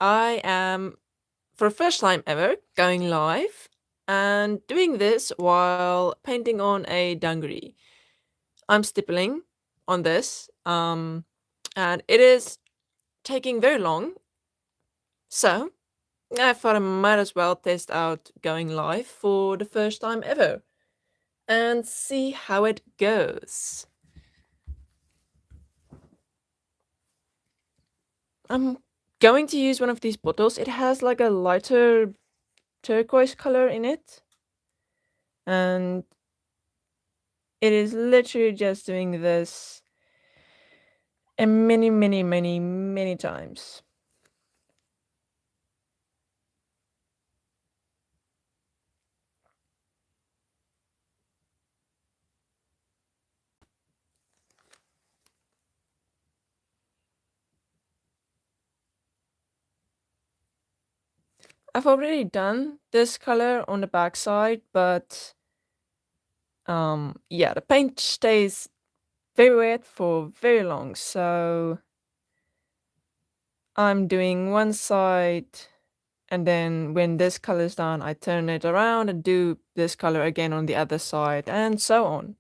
I am, for the first time ever, going live and doing this while painting on a dungaree. I'm stippling on this, and it is taking very long, so I thought I might as well test out going live for the first time ever and see how it goes. I'm going to use one of these bottles. It has like a lighter turquoise color in it, and it is literally just doing this and many, many, many, many times. I've already done this color on the backside, but yeah, the paint stays very wet for very long, so I'm doing one side, and then when this color is done, I turn it around and do this color again on the other side, and so on.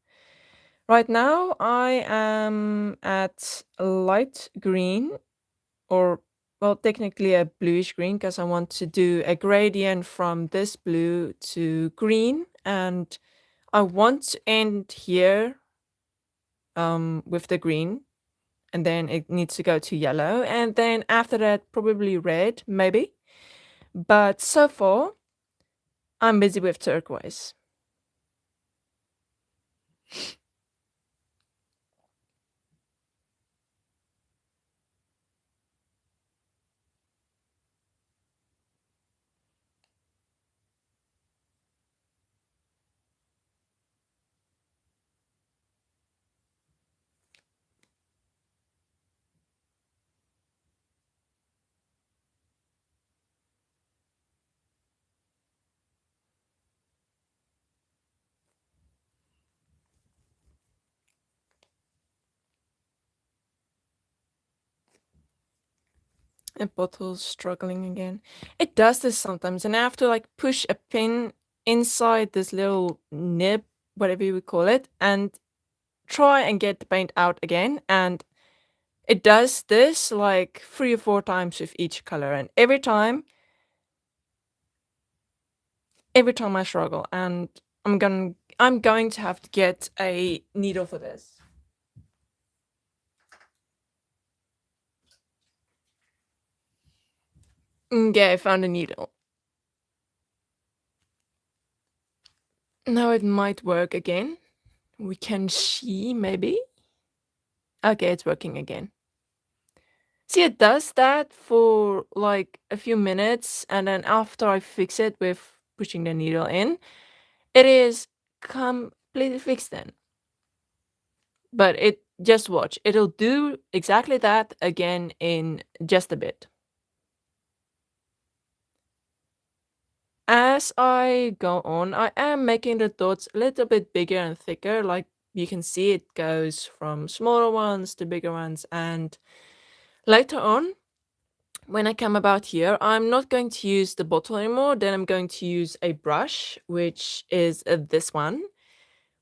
Right now, I am at a light green, or well, technically a bluish green, because I want to do a gradient from this blue to green, and I want to end here with the green, and then it needs to go to yellow, and then after that, probably red, maybe. But so far, I'm busy with turquoise. And bottle's struggling again. It does this sometimes, and I have to like push a pin inside this little nib, whatever you would call it, and try and get the paint out again. And it does this like 3 or 4 times with each color, and every time I struggle, and I'm going to have to get a needle for this. Yeah, I found a needle. Now it might work again. We can see, maybe. Okay, it's working again. See, it does that for like a few minutes, and then after I fix it with pushing the needle in, it is completely fixed then. But it just watch, it'll do exactly that again in just a bit. As I go on, I am making the dots a little bit bigger and thicker. Like you can see, it goes from smaller ones to bigger ones, and later on, when I come about here, I'm not going to use the bottle anymore. Then I'm going to use a brush, which is this one,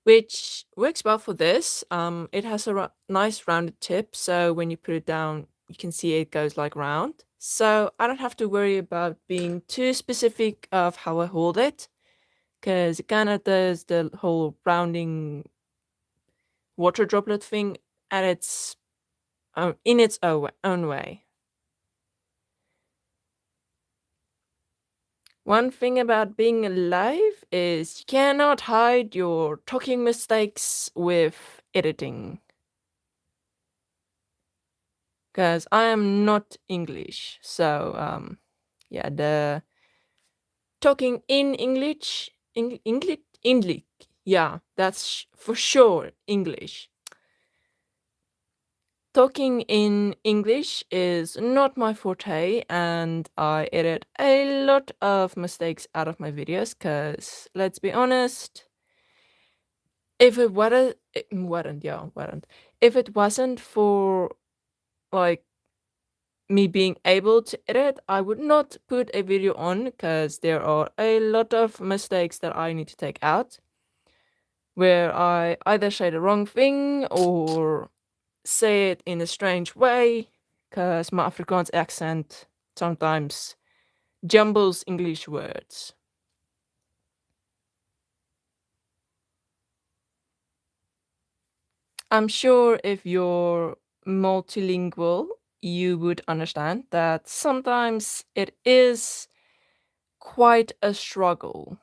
which works well for this. It has a nice rounded tip, so when you put it down, you can see it goes like round. So I don't have to worry about being too specific of how I hold it, because it kind of does the whole rounding water droplet thing at its in its own way. One thing about being alive is you cannot hide your talking mistakes with editing. Because I am not English. So, yeah, the talking in English, English, yeah, that's for sure English. Talking in English is not my forte, and I edit a lot of mistakes out of my videos, because let's be honest, if it wasn't, if it wasn't for like me being able to edit, I would not put a video on because there are a lot of mistakes that I need to take out where I either say the wrong thing or say it in a strange way because my Afrikaans accent sometimes jumbles English words. I'm sure if you're multilingual, you would understand that sometimes it is quite a struggle,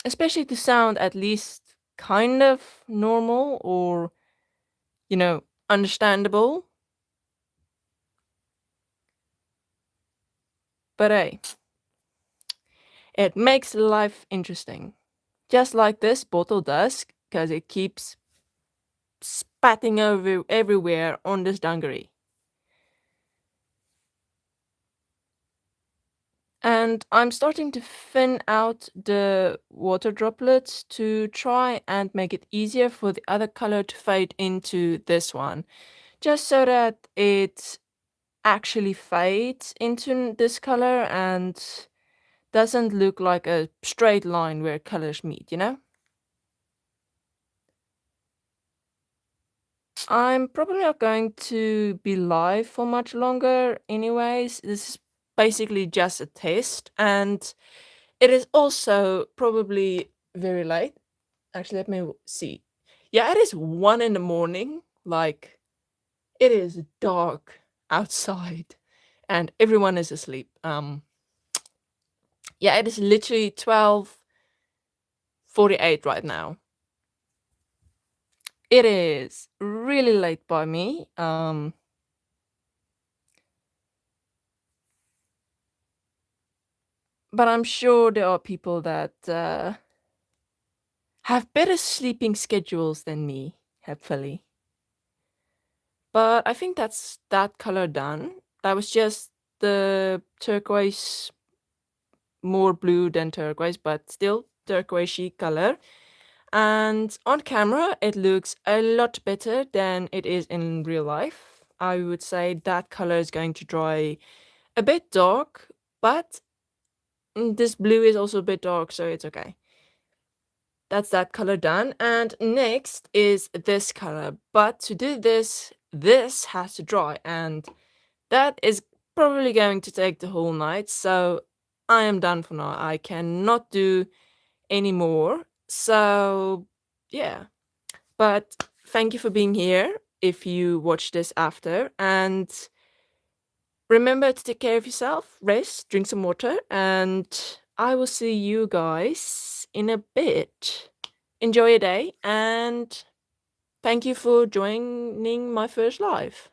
especially to sound at least kind of normal or, understandable. But hey, it makes life interesting. Just like this bottle does, because it keeps spatting over everywhere on this dungaree. And I'm starting to thin out the water droplets to try and make it easier for the other color to fade into this one, just so that it actually fades into this color and doesn't look like a straight line where colors meet? I'm probably not going to be live for much longer anyways. This is basically just a test, and it is also probably very late. Actually, let me see. Yeah, it is 1 in the morning. Like, it is dark outside and everyone is asleep. Yeah, it is literally 12:48 right now. It is really late by me. But I'm sure there are people that have better sleeping schedules than me, hopefully. But I think that's that color done. That was just the turquoise, more blue than turquoise, but still turquoisey color. And on camera, it looks a lot better than it is in real life. I would say that color is going to dry a bit dark, but this blue is also a bit dark, so it's okay. That's that color done. And next is this color. But to do this has to dry. And that is probably going to take the whole night. So I am done for now. I cannot do any more. So yeah. But thank you for being here if you watch this after. And remember to take care of yourself, rest, drink some water, and I will see you guys in a bit. Enjoy your day, and thank you for joining my first live.